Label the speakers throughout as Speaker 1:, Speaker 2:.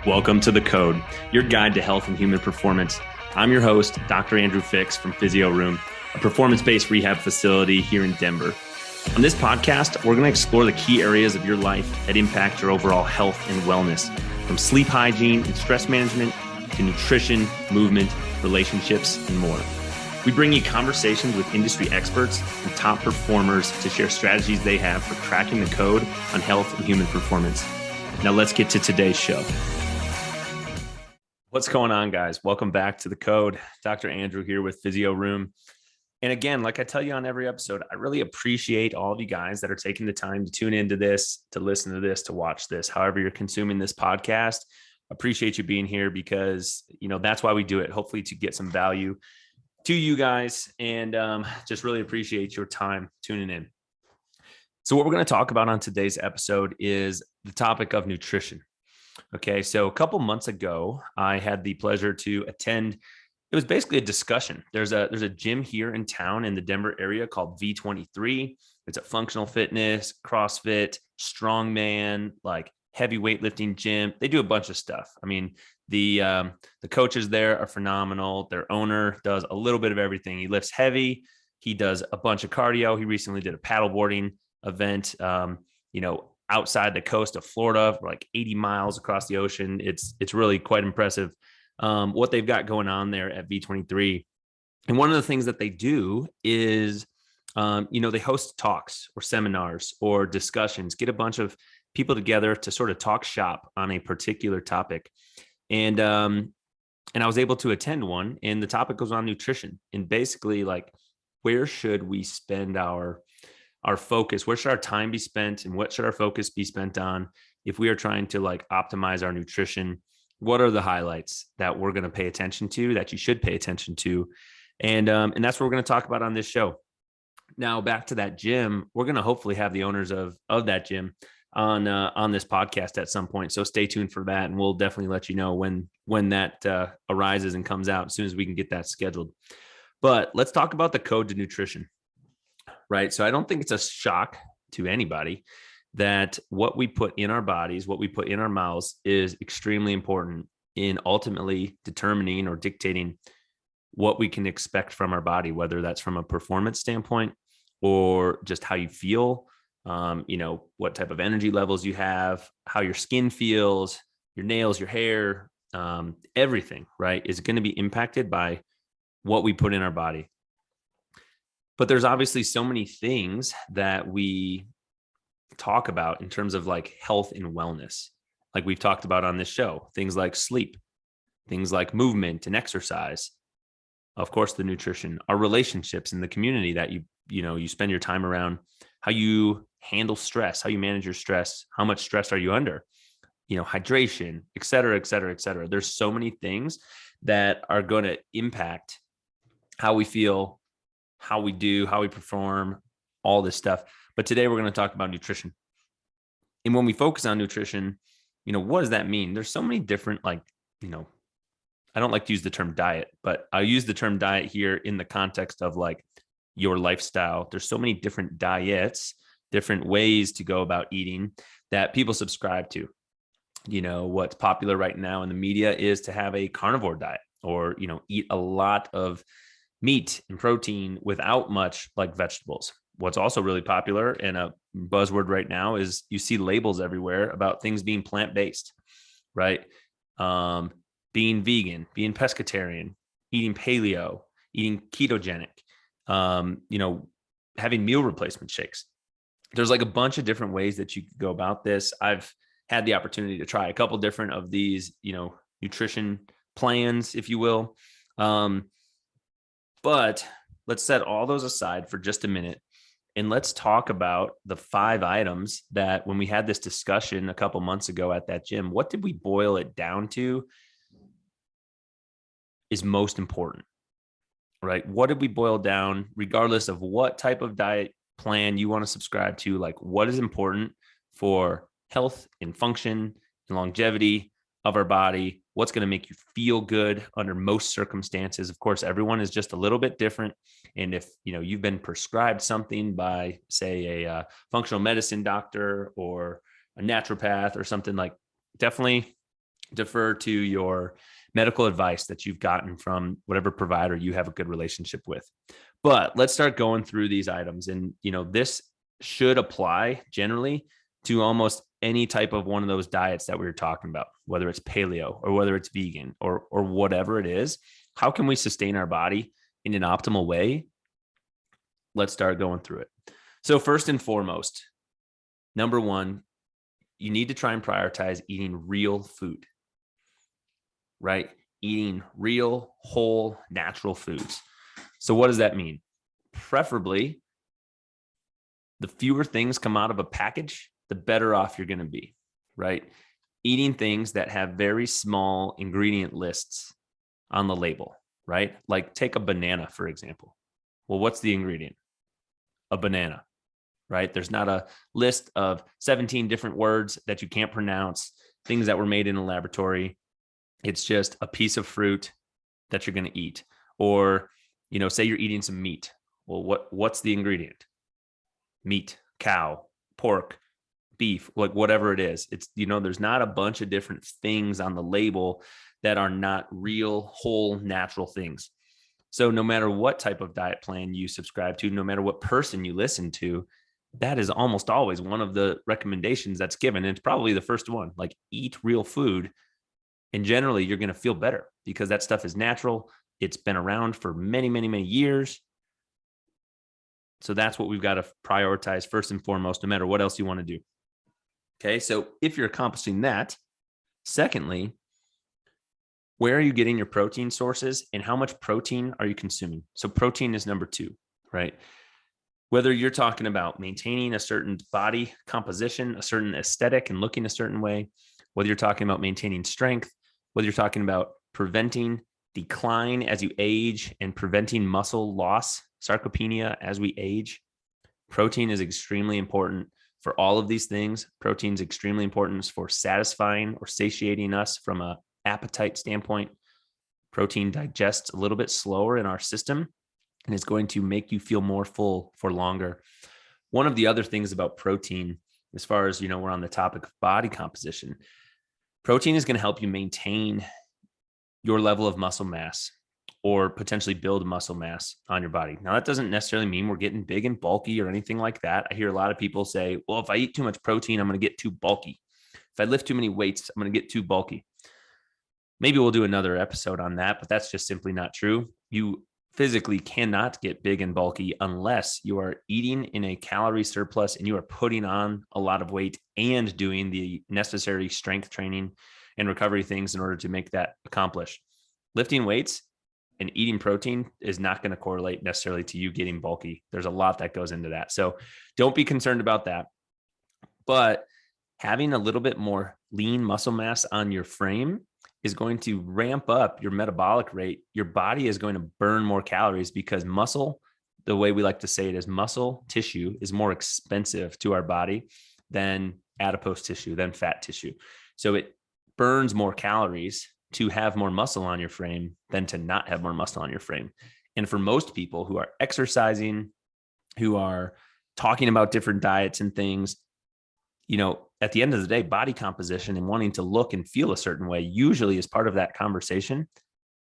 Speaker 1: Welcome to The Code, your guide to health and human performance. I'm your host, Dr. Andrew Fix from Physio Room, a performance-based rehab facility here in Denver. On this podcast, we're going to explore the key areas of your life that impact your overall health and wellness, from sleep hygiene and stress management to nutrition, movement, relationships, and more. We bring you conversations with industry experts and top performers to share strategies they have for cracking the code on health and human performance. Now let's get to today's show. What's going on, guys? Welcome back to The Code. Dr. Andrew here with Physio Room. And again, like I tell you on every episode, I really appreciate all of you guys that are taking the time to tune into this, to listen to this, to watch this, however you're consuming this podcast. Appreciate you being here because, that's why we do it. Hopefully to get some value to you guys, and just really appreciate your time tuning in. So what we're going to talk about on today's episode is the topic of nutrition. Okay, so a couple months ago, I had the pleasure to attend. It was basically a discussion. There's a gym here in town in the Denver area called V23. It's a functional fitness, CrossFit, strongman, like heavy weightlifting gym. They do a bunch of stuff. I mean, the coaches there are phenomenal. Their owner does a little bit of everything. He lifts heavy. He does a bunch of cardio. He recently did a paddleboarding event, outside the coast of Florida, like 80 miles across the ocean. It's really quite impressive what they've got going on there at V23. And one of the things that they do is, they host talks or seminars or discussions, get a bunch of people together to sort of talk shop on a particular topic. And I was able to attend one, and the topic was on nutrition, and basically like, where should we spend our focus? Where should our time be spent, and what should our focus be spent on if we are trying to like optimize our nutrition? What are the highlights that we're going to pay attention to, that you should pay attention to? And that's what we're going to talk about on this show. Now, back to that gym, we're going to hopefully have the owners of that gym on this podcast at some point. So stay tuned for that, and we'll definitely let you know when that arises and comes out as soon as we can get that scheduled. But let's talk about the code to nutrition. Right. So I don't think it's a shock to anybody that what we put in our bodies, what we put in our mouths is extremely important in ultimately determining or dictating what we can expect from our body, whether that's from a performance standpoint or just how you feel, what type of energy levels you have, how your skin feels, your nails, your hair, everything, right, is going to be impacted by what we put in our body. But there's obviously so many things that we talk about in terms of like health and wellness, like we've talked about on this show, things like sleep, things like movement and exercise, of course, the nutrition, our relationships in the community that you spend your time around, how you handle stress, how you manage your stress, how much stress are you under, hydration, et cetera, et cetera, et cetera. There's so many things that are going to impact how we feel, how we do, how we perform, all this stuff. But today we're going to talk about nutrition. And when we focus on nutrition, what does that mean? There's so many different, I don't like to use the term diet, but I'll use the term diet here in the context of like your lifestyle. There's so many different diets, different ways to go about eating that people subscribe to. What's popular right now in the media is to have a carnivore diet or, eat a lot of meat and protein without much like vegetables. What's also really popular and a buzzword right now is you see labels everywhere about things being plant-based, right? Being vegan, being pescatarian, eating paleo, eating ketogenic, having meal replacement shakes. There's like a bunch of different ways that you could go about this. I've had the opportunity to try a couple different of these, nutrition plans, if you will. But let's set all those aside for just a minute, and let's talk about the 5 items that when we had this discussion a couple months ago at that gym, what did we boil it down to is most important, right? What did we boil down, regardless of what type of diet plan you want to subscribe to, like what is important for health and function and longevity of our body, what's going to make you feel good under most circumstances. Of course, everyone is just a little bit different. And if, you've been prescribed something by, say, a functional medicine doctor or a naturopath or something, like definitely defer to your medical advice that you've gotten from whatever provider you have a good relationship with. But let's start going through these items. And, this should apply generally to almost any type of one of those diets that we were talking about, whether it's paleo or whether it's vegan or whatever it is. How can we sustain our body in an optimal way? Let's start going through it. So first and foremost, number one, you need to try and prioritize eating real food, right? Eating real, whole, natural foods. So what does that mean? Preferably, the fewer things come out of a package, the better off you're going to be, right? Eating things that have very small ingredient lists on the label, right? Like take a banana, for example. Well, what's the ingredient? A banana, right? There's not a list of 17 different words that you can't pronounce, things that were made in a laboratory. It's just a piece of fruit that you're going to eat. Or, say you're eating some meat. Well, what's the ingredient? Meat, cow, pork, beef, like whatever it is. It's, there's not a bunch of different things on the label that are not real, whole, natural things. So no matter what type of diet plan you subscribe to, no matter what person you listen to, that is almost always one of the recommendations that's given. And it's probably the first one, like eat real food. And generally you're going to feel better because that stuff is natural. It's been around for many, many, many years. So that's what we've got to prioritize first and foremost, no matter what else you want to do. Okay. So if you're accomplishing that, secondly, where are you getting your protein sources and how much protein are you consuming? So protein is number two, right? Whether you're talking about maintaining a certain body composition, a certain aesthetic and looking a certain way, whether you're talking about maintaining strength, whether you're talking about preventing decline as you age and preventing muscle loss, sarcopenia as we age, protein is extremely important for all of these things. Protein is extremely important for satisfying or satiating us from an appetite standpoint. Protein digests a little bit slower in our system and is going to make you feel more full for longer. One of the other things about protein, as far as, we're on the topic of body composition, protein is going to help you maintain your level of muscle mass or potentially build muscle mass on your body. Now, that doesn't necessarily mean we're getting big and bulky or anything like that. I hear a lot of people say, well, if I eat too much protein, I'm going to get too bulky. If I lift too many weights, I'm going to get too bulky. Maybe we'll do another episode on that, but that's just simply not true. You physically cannot get big and bulky unless you are eating in a calorie surplus and you are putting on a lot of weight and doing the necessary strength training and recovery things in order to make that accomplish. Lifting weights and eating protein is not going to correlate necessarily to you getting bulky. There's a lot that goes into that. So don't be concerned about that. But having a little bit more lean muscle mass on your frame is going to ramp up your metabolic rate. Your body is going to burn more calories because muscle, the way we like to say it is muscle tissue is more expensive to our body than adipose tissue, than fat tissue. So it burns more calories to have more muscle on your frame than to not have more muscle on your frame. And for most people who are exercising, who are talking about different diets and things, at the end of the day, body composition and wanting to look and feel a certain way usually is part of that conversation.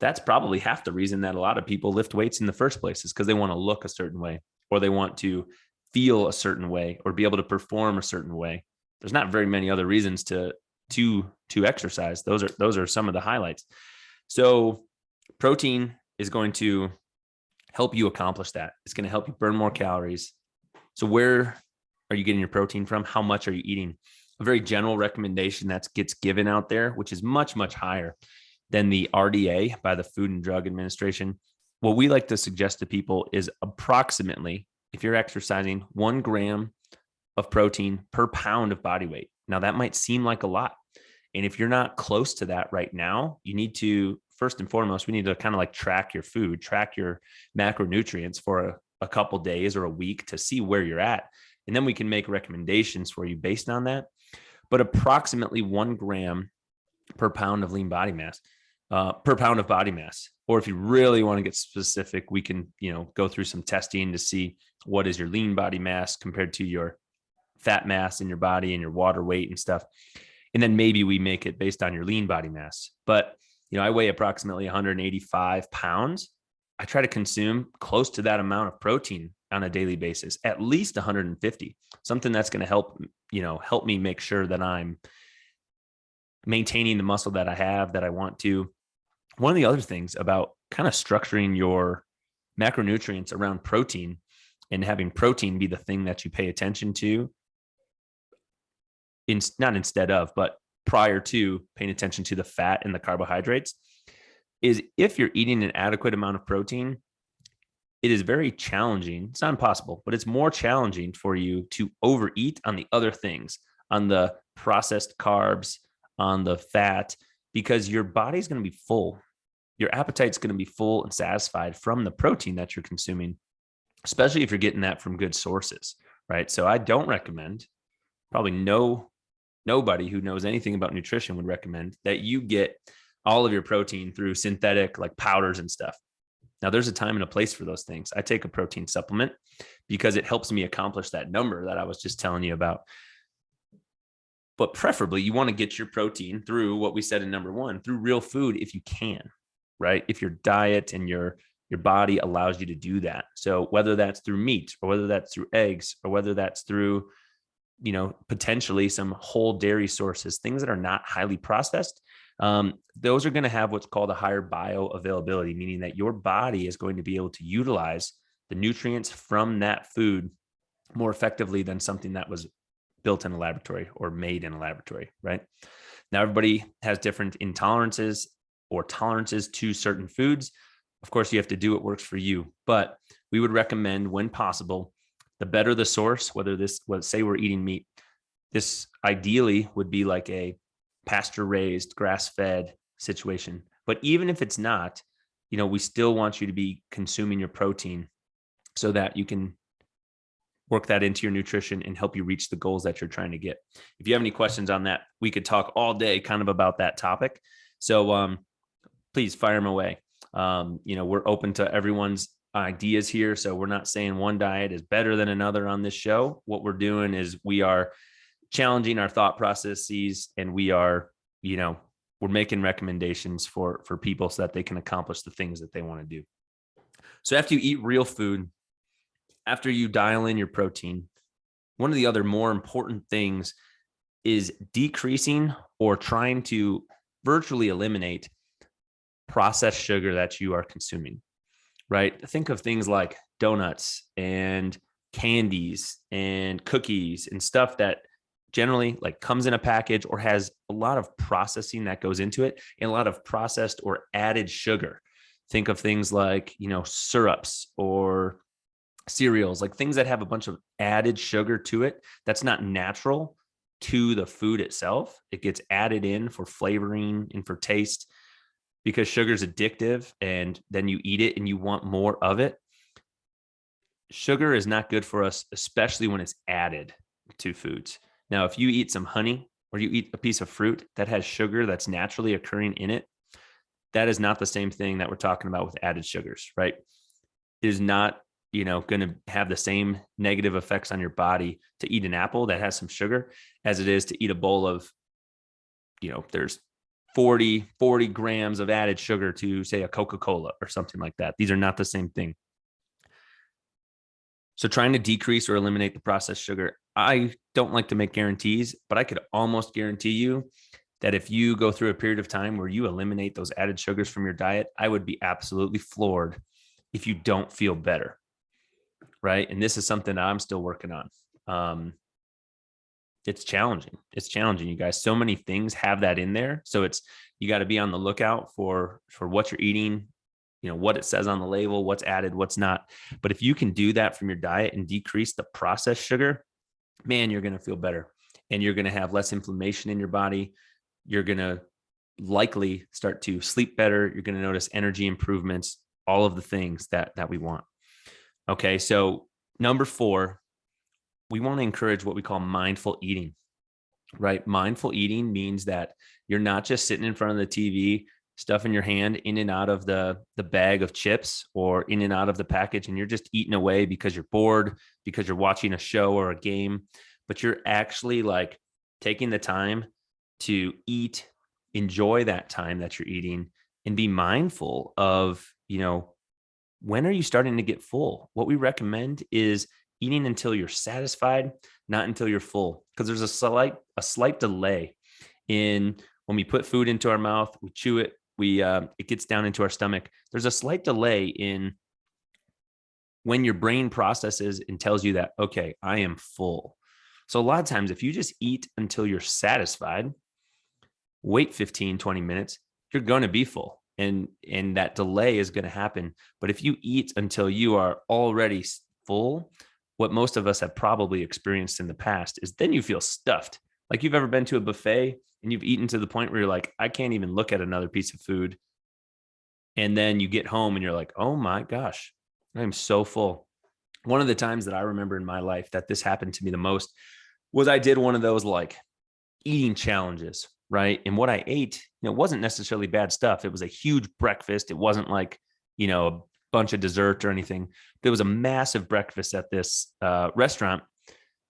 Speaker 1: That's probably half the reason that a lot of people lift weights in the first place is because they want to look a certain way or they want to feel a certain way or be able to perform a certain way. There's not very many other reasons to exercise. Those are some of the highlights. So protein is going to help you accomplish that. It's going to help you burn more calories. So where are you getting your protein from? How much are you eating? A very general recommendation that gets given out there, which is much, much higher than the RDA by the Food and Drug Administration. What we like to suggest to people is approximately, if you're exercising, 1 gram of protein per pound of body weight. Now, that might seem like a lot. And if you're not close to that right now, you need to, first and foremost, we need to kind of like track your food, track your macronutrients for a couple days or a week to see where you're at. And then we can make recommendations for you based on that. But approximately 1 gram per pound of lean body mass, per pound of body mass. Or if you really want to get specific, we can, go through some testing to see what is your lean body mass compared to your fat mass in your body and your water weight and stuff. And then maybe we make it based on your lean body mass. But, I weigh approximately 185 pounds. I try to consume close to that amount of protein on a daily basis, at least 150, something that's going to help me make sure that I'm maintaining the muscle that I have, that I want to. One of the other things about kind of structuring your macronutrients around protein and having protein be the thing that you pay attention to, not instead of, but prior to paying attention to the fat and the carbohydrates, is if you're eating an adequate amount of protein, it is very challenging. It's not impossible, but it's more challenging for you to overeat on the other things, on the processed carbs, on the fat, because your body's going to be full. Your appetite's going to be full and satisfied from the protein that you're consuming, especially if you're getting that from good sources, right? So I don't recommend, probably nobody who knows anything about nutrition would recommend that you get all of your protein through synthetic like powders and stuff. Now, there's a time and a place for those things. I take a protein supplement because it helps me accomplish that number that I was just telling you about. But preferably, you want to get your protein through what we said in number one, through real food if you can, right? If your diet and your body allows you to do that. So whether that's through meat or whether that's through eggs or whether that's through, potentially some whole dairy sources, things that are not highly processed, those are going to have what's called a higher bioavailability, meaning that your body is going to be able to utilize the nutrients from that food more effectively than something that was built in a laboratory or made in a laboratory, right? Now, everybody has different intolerances or tolerances to certain foods. Of course, you have to do what works for you, but we would recommend when possible, the better the source, say we're eating meat, this ideally would be like a pasture-raised, grass-fed situation. But even if it's not, we still want you to be consuming your protein so that you can work that into your nutrition and help you reach the goals that you're trying to get. If you have any questions on that, we could talk all day kind of about that topic. So please fire them away. We're open to everyone's ideas here. So we're not saying one diet is better than another on this show. What we're doing is we are challenging our thought processes, and we are, we're making recommendations for people so that they can accomplish the things that they want to do. So after you eat real food, after you dial in your protein, one of the other more important things is decreasing or trying to virtually eliminate processed sugar that you are consuming, right? Think of things like donuts and candies and cookies and stuff that generally like comes in a package or has a lot of processing that goes into it and a lot of processed or added sugar. Think of things like, syrups or cereals, like things that have a bunch of added sugar to it. That's not natural to the food itself. It gets added in for flavoring and for taste because sugar is addictive, and then you eat it and you want more of it. Sugar is not good for us, especially when it's added to foods. Now, if you eat some honey or you eat a piece of fruit that has sugar that's naturally occurring in it, that is not the same thing that we're talking about with added sugars, right? It is not, going to have the same negative effects on your body to eat an apple that has some sugar as it is to eat a bowl of, there's 40 grams of added sugar to, say, a Coca-Cola or something like that. These are not the same thing. So trying to decrease or eliminate the processed sugar, I don't like to make guarantees, but I could almost guarantee you that if you go through a period of time where you eliminate those added sugars from your diet, I would be absolutely floored if you don't feel better, right? And this is something I'm still working on. It's challenging. It's challenging, you guys. So many things have that in there. So you got to be on the lookout for what you're eating, what it says on the label, what's added, what's not. But if you can do that from your diet and decrease the processed sugar, man, you're going to feel better, and you're going to have less inflammation in your body. You're going to likely start to sleep better. You're going to notice energy improvements, all of the things that we want. Okay. So number 4, we want to encourage what we call mindful eating, right? Mindful eating means that you're not just sitting in front of the TV, stuffing your hand in and out of the bag of chips or in and out of the package, and you're just eating away because you're bored, because you're watching a show or a game, but you're actually like taking the time to eat, enjoy that time that you're eating, and be mindful of, when are you starting to get full? What we recommend is eating until you're satisfied, not until you're full, because there's a slight delay in when we put food into our mouth, we chew it, it gets down into our stomach. There's a slight delay in when your brain processes and tells you that, okay, I am full. So a lot of times, if you just eat until you're satisfied, wait 15, 20 minutes, you're going to be full. And that delay is going to happen. But if you eat until you are already full, what most of us have probably experienced in the past is then you feel stuffed. Like you've ever been to a buffet and you've eaten to the point where you're like, I can't even look at another piece of food. And then you get home and you're like, oh my gosh, I'm so full. One of the times that I remember in my life that this happened to me the most was I did one of those like eating challenges, right? And what I ate, wasn't necessarily bad stuff. It was a huge breakfast. It wasn't like, a bunch of dessert or anything. There was a massive breakfast at this restaurant.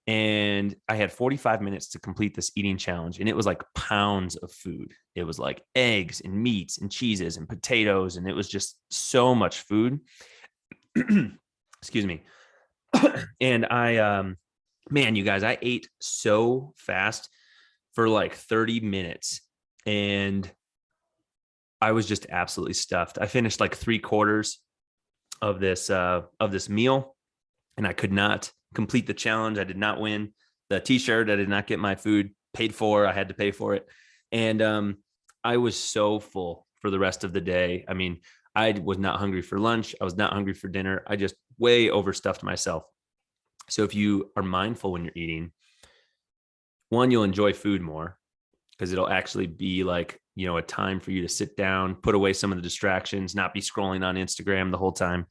Speaker 1: And I had 45 minutes to complete this eating challenge. And it was like pounds of food. It was like eggs and meats and cheeses and potatoes. And it was just so much food. Excuse me. And man, you guys, I ate so fast for like 30 minutes and I was just absolutely stuffed. I finished like 3/4 of this meal and I could not complete the challenge. I did not win the t-shirt. I did not get my food paid for. I had to pay for it. And I was so full for the rest of the day. I mean, I was not hungry for lunch. I was not hungry for dinner. I just way overstuffed myself. So if you are mindful when you're eating, one, you'll enjoy food more because it'll actually be like, a time for you to sit down, put away some of the distractions, not be scrolling on Instagram the whole time,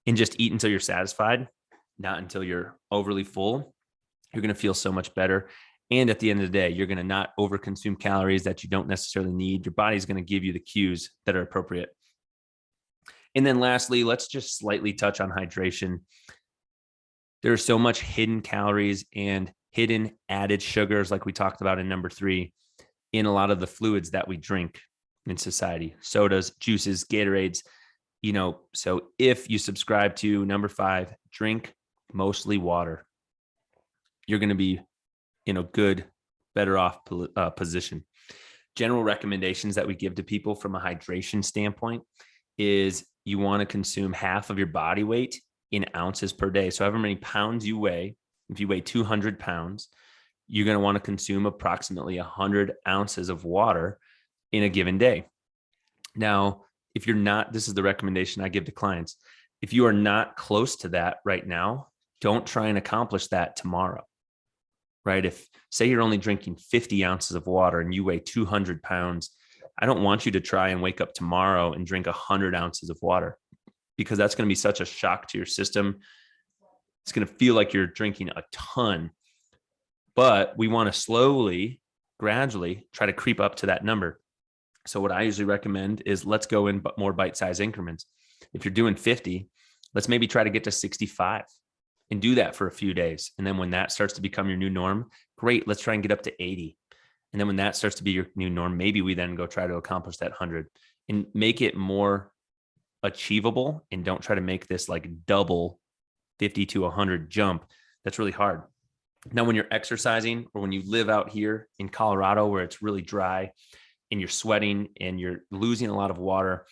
Speaker 1: and just eat until you're satisfied, not until you're overly full. You're going to feel so much better. And at the end of the day, you're going to not overconsume calories that you don't necessarily need. Your body's going to give you the cues that are appropriate. And then lastly, let's just slightly touch on hydration. There's so much hidden calories and hidden added sugars, like we talked about in number 3, in a lot of the fluids that we drink in society, sodas, juices, Gatorades, so if you subscribe to number 5, drink mostly water, you're going to be in a good, better off position. General recommendations that we give to people from a hydration standpoint is you want to consume half of your body weight in ounces per day. So however many pounds you weigh, if you weigh 200 pounds, you're going to want to consume approximately 100 ounces of water in a given day. Now, if you're not, this is the recommendation I give to clients. If you are not close to that right now, don't try and accomplish that tomorrow, right? If say you're only drinking 50 ounces of water and you weigh 200 pounds, I don't want you to try and wake up tomorrow and drink 100 ounces of water because that's going to be such a shock to your system. It's going to feel like you're drinking a ton, but we want to slowly, gradually try to creep up to that number. So what I usually recommend is let's go in more bite-sized increments. If you're doing 50, let's maybe try to get to 65 and do that for a few days. And then when that starts to become your new norm, great, let's try and get up to 80. And then when that starts to be your new norm, maybe we then go try to accomplish that 100 and make it more achievable. And don't try to make this like double 50 to 100 jump. That's really hard. Now, when you're exercising or when you live out here in Colorado where it's really dry and you're sweating and you're losing a lot of water,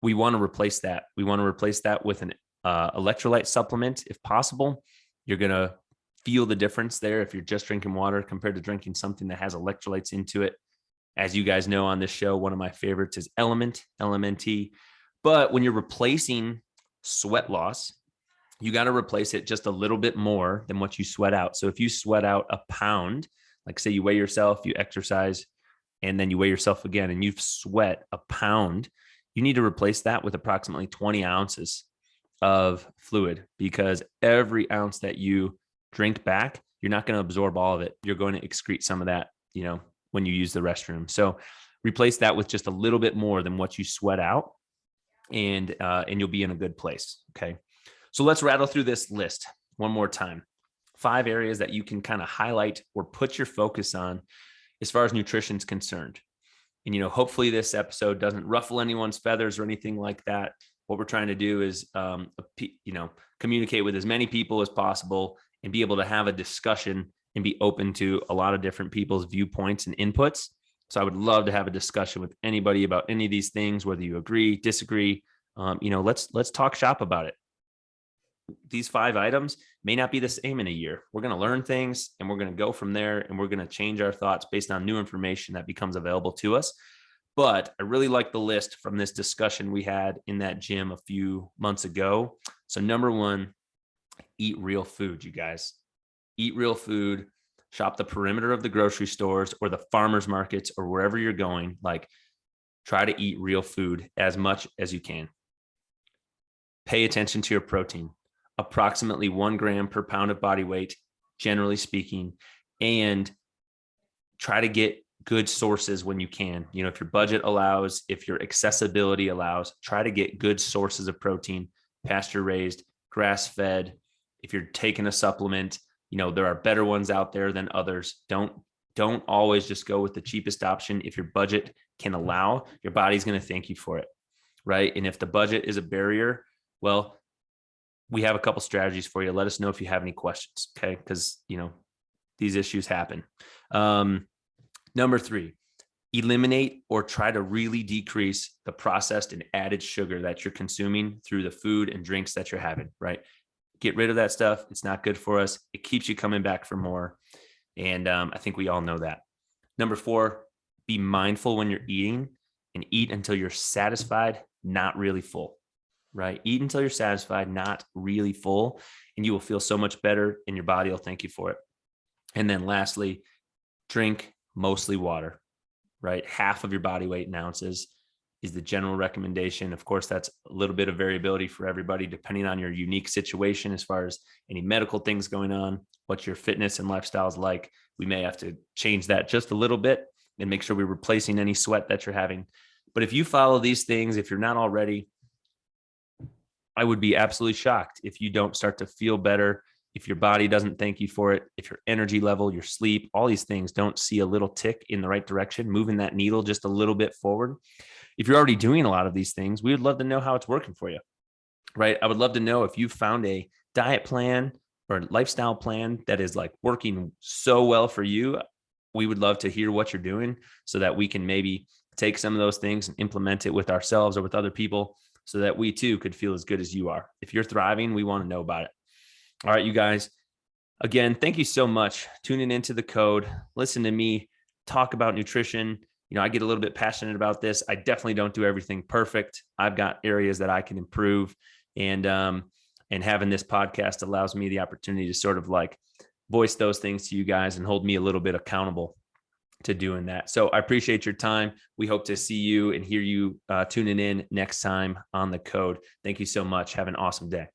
Speaker 1: we want to replace that. We want to replace that with an electrolyte supplement if possible. You're going to feel the difference there if you're just drinking water compared to drinking something that has electrolytes into it. As you guys know on this show, one of my favorites is Element, LMNT. But when you're replacing sweat loss, you got to replace it just a little bit more than what you sweat out. So if you sweat out a pound, like say you weigh yourself, you exercise, and then you weigh yourself again and you've sweat a pound, you need to replace that with approximately 20 ounces of fluid because every ounce that you drink back, you're not going to absorb all of it. You're going to excrete some of that, when you use the restroom. So replace that with just a little bit more than what you sweat out and you'll be in a good place. Okay. So let's rattle through this list one more time. 5 areas that you can kind of highlight or put your focus on as far as nutrition is concerned. And, hopefully this episode doesn't ruffle anyone's feathers or anything like that. What we're trying to do is, communicate with as many people as possible and be able to have a discussion and be open to a lot of different people's viewpoints and inputs. So I would love to have a discussion with anybody about any of these things, whether you agree, disagree. Let's talk shop about it. These 5 items may not be the same in a year. We're going to learn things and we're going to go from there, and we're going to change our thoughts based on new information that becomes available to us. But I really like the list from this discussion we had in that gym a few months ago. So number 1, eat real food, you guys. Eat real food. Shop the perimeter of the grocery stores or the farmers markets or wherever you're going. Like, try to eat real food as much as you can. Pay attention to your protein. Approximately 1 gram per pound of body weight, generally speaking, and try to get good sources when you can. If your budget allows, if your accessibility allows, try to get good sources of protein, pasture raised, grass fed. If you're taking a supplement, there are better ones out there than others. Don't always just go with the cheapest option. If your budget can allow, your body's going to thank you for it, right? And if the budget is a barrier, well, we have a couple strategies for you. Let us know if you have any questions, okay? Because, these issues happen. Number 3, eliminate or try to really decrease the processed and added sugar that you're consuming through the food and drinks that you're having, right? Get rid of that stuff. It's not good for us. It keeps you coming back for more. And I think we all know that. Number 4, be mindful when you're eating and eat until you're satisfied, not really full, right? Eat until you're satisfied, not really full, and you will feel so much better and your body will thank you for it. And then lastly, drink mostly water, right? Half of your body weight in ounces is the general recommendation. Of course, that's a little bit of variability for everybody, depending on your unique situation as far as any medical things going on, what your fitness and lifestyle is like. We may have to change that just a little bit and make sure we're replacing any sweat that you're having. But if you follow these things, if you're not already, I would be absolutely shocked if you don't start to feel better, if your body doesn't thank you for it, if your energy level, your sleep, all these things don't see a little tick in the right direction, moving that needle just a little bit forward. If you're already doing a lot of these things, we would love to know how it's working for you, right? I would love to know if you found a diet plan or a lifestyle plan that is like working so well for you. We would love to hear what you're doing so that we can maybe take some of those things and implement it with ourselves or with other people so that we too could feel as good as you are. If you're thriving, we want to know about it. All right, you guys, again, thank you so much tuning into The Code. Listen to me talk about nutrition. I get a little bit passionate about this. I definitely don't do everything perfect. I've got areas that I can improve, and having this podcast allows me the opportunity to sort of like voice those things to you guys and hold me a little bit accountable to doing that. So I appreciate your time. We hope to see you and hear you tuning in next time on The Code. Thank you so much. Have an awesome day.